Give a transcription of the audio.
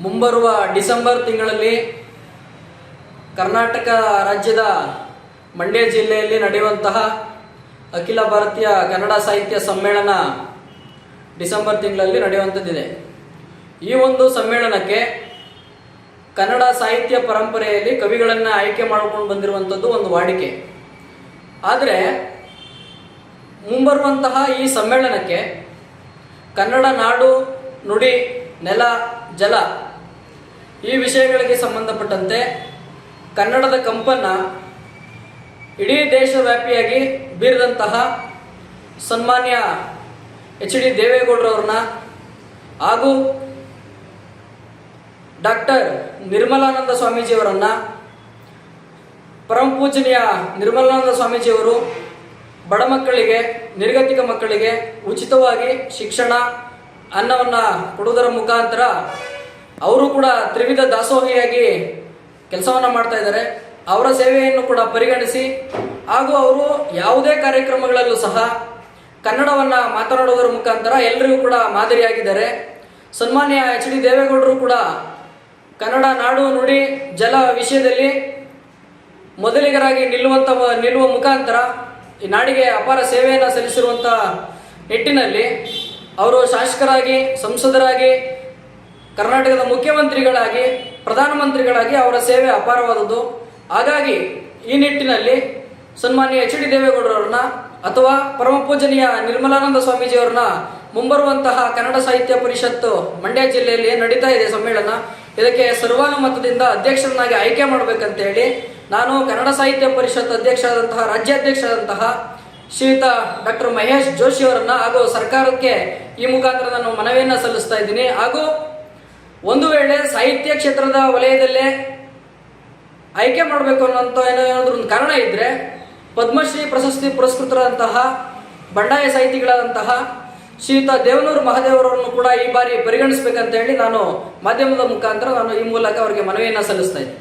ಮುಂಬರುವ ಡಿಸೆಂಬರ್ ತಿಂಗಳಲ್ಲಿ ಕರ್ನಾಟಕ ರಾಜ್ಯದ ಮಂಡ್ಯ ಜಿಲ್ಲೆಯಲ್ಲಿ ನಡೆಯುವಂತಹ ಅಖಿಲ ಭಾರತೀಯ ಕನ್ನಡ ಸಾಹಿತ್ಯ ಸಮ್ಮೇಳನ ಡಿಸೆಂಬರ್ ತಿಂಗಳಲ್ಲಿ ನಡೆಯುವಂಥದ್ದಿದೆ. ಈ ಒಂದು ಸಮ್ಮೇಳನಕ್ಕೆ ಕನ್ನಡ ಸಾಹಿತ್ಯ ಪರಂಪರೆಯಲ್ಲಿ ಕವಿಗಳನ್ನು ಆಯ್ಕೆ ಮಾಡಿಕೊಂಡು ಬಂದಿರುವಂಥದ್ದು ಒಂದು ವಾಡಿಕೆ. ಆದರೆ ಮುಂಬರುವಂತಹ ಈ ಸಮ್ಮೇಳನಕ್ಕೆ ಕನ್ನಡ ನಾಡು, ನುಡಿ, ನೆಲ, ಜಲ ಈ ವಿಷಯಗಳಿಗೆ ಸಂಬಂಧಪಟ್ಟಂತೆ ಕನ್ನಡದ ಕಂಪನ್ನು ಇಡೀ ದೇಶವ್ಯಾಪಿಯಾಗಿ ಬೀರಿದಂತಹ ಸನ್ಮಾನ್ಯ ಎಚ್.ಡಿ. ದೇವೇಗೌಡರವ್ರನ್ನ ಹಾಗೂ ಡಾಕ್ಟರ್ ನಿರ್ಮಲಾನಂದ ಸ್ವಾಮೀಜಿಯವರನ್ನ, ಪರಮ ಪೂಜನೀಯ ನಿರ್ಮಲಾನಂದ ಸ್ವಾಮೀಜಿಯವರು ಬಡ ಮಕ್ಕಳಿಗೆ, ನಿರ್ಗತಿಕ ಮಕ್ಕಳಿಗೆ ಉಚಿತವಾಗಿ ಶಿಕ್ಷಣ, ಅನ್ನವನ್ನು ಕೊಡುವುದರ ಮುಖಾಂತರ ಅವರು ಕೂಡ ತ್ರಿವಿಧ ದಾಸೋಹಿಯಾಗಿ ಕೆಲಸವನ್ನು ಮಾಡ್ತಾ ಇದ್ದಾರೆ. ಅವರ ಸೇವೆಯನ್ನು ಕೂಡ ಪರಿಗಣಿಸಿ ಹಾಗೂ ಅವರು ಯಾವುದೇ ಕಾರ್ಯಕ್ರಮಗಳಲ್ಲೂ ಸಹ ಕನ್ನಡವನ್ನು ಮಾತನಾಡುವುದರ ಮುಖಾಂತರ ಎಲ್ಲರಿಗೂ ಕೂಡ ಮಾದರಿಯಾಗಿದ್ದಾರೆ. ಸನ್ಮಾನ್ಯ ಎಚ್.ಡಿ. ದೇವೇಗೌಡರು ಕೂಡ ಕನ್ನಡ ನಾಡು, ನುಡಿ, ಜಲ ವಿಷಯದಲ್ಲಿ ಮೊದಲಿಗರಾಗಿ ನಿಲ್ಲುವ ಮುಖಾಂತರ ಈ ನಾಡಿಗೆ ಅಪಾರ ಸೇವೆಯನ್ನು ಸಲ್ಲಿಸಿರುವಂಥ ನಿಟ್ಟಿನಲ್ಲಿ ಅವರು ಶಾಸಕರಾಗಿ, ಸಂಸದರಾಗಿ, ಕರ್ನಾಟಕದ ಮುಖ್ಯಮಂತ್ರಿಗಳಾಗಿ, ಪ್ರಧಾನಮಂತ್ರಿಗಳಾಗಿ ಅವರ ಸೇವೆ ಅಪಾರವಾದದ್ದು. ಹಾಗಾಗಿ ಈ ನಿಟ್ಟಿನಲ್ಲಿ ಸನ್ಮಾನ್ಯ ಎಚ್.ಡಿ. ದೇವೇಗೌಡರವ್ರನ್ನ ಅಥವಾ ಪರಮ ಪೂಜನೀಯ ನಿರ್ಮಲಾನಂದ ಸ್ವಾಮೀಜಿಯವ್ರನ್ನ ಮುಂಬರುವಂತಹ ಕನ್ನಡ ಸಾಹಿತ್ಯ ಪರಿಷತ್ತು ಮಂಡ್ಯ ಜಿಲ್ಲೆಯಲ್ಲಿ ನಡೀತಾ ಇದೆ ಸಮ್ಮೇಳನ. ಇದಕ್ಕೆ ಸರ್ವಾನುಮತದಿಂದ ಅಧ್ಯಕ್ಷರನ್ನಾಗಿ ಆಯ್ಕೆ ಮಾಡಬೇಕಂತ ಹೇಳಿ ನಾನು ಕನ್ನಡ ಸಾಹಿತ್ಯ ಪರಿಷತ್ ಅಧ್ಯಕ್ಷರಾದಂತಹ, ರಾಜ್ಯಾಧ್ಯಕ್ಷರಾದಂತಹ ಶ್ರೀಯುತ ಡಾಕ್ಟರ್ ಮಹೇಶ್ ಜೋಶಿ ಅವರನ್ನ ಹಾಗೂ ಸರ್ಕಾರಕ್ಕೆ ಈ ಮುಖಾಂತರ ನಾನು ಮನವಿಯನ್ನು ಸಲ್ಲಿಸ್ತಾ ಇದ್ದೀನಿ. ಹಾಗೂ ಒಂದು ವೇಳೆ ಸಾಹಿತ್ಯ ಕ್ಷೇತ್ರದ ವಲಯದಲ್ಲೇ ಆಯ್ಕೆ ಮಾಡಬೇಕು ಅನ್ನೋಂಥ ಏನಾದರೂ ಒಂದು ಕಾರಣ ಇದ್ದರೆ ಪದ್ಮಶ್ರೀ ಪ್ರಶಸ್ತಿ ಪುರಸ್ಕೃತರಾದಂತಹ ಬಂಡಾಯ ಸಾಹಿತಿಗಳಾದಂತಹ ಶ್ರೀಯುತ ದೇವನೂರು ಮಹಾದೇವರನ್ನು ಕೂಡ ಈ ಬಾರಿ ಪರಿಗಣಿಸಬೇಕಂತ ಹೇಳಿ ನಾನು ಮಾಧ್ಯಮದ ಮುಖಾಂತರ ಈ ಮೂಲಕ ಅವರಿಗೆ ಮನವಿಯನ್ನು ಸಲ್ಲಿಸ್ತಾ ಇದ್ದೀನಿ.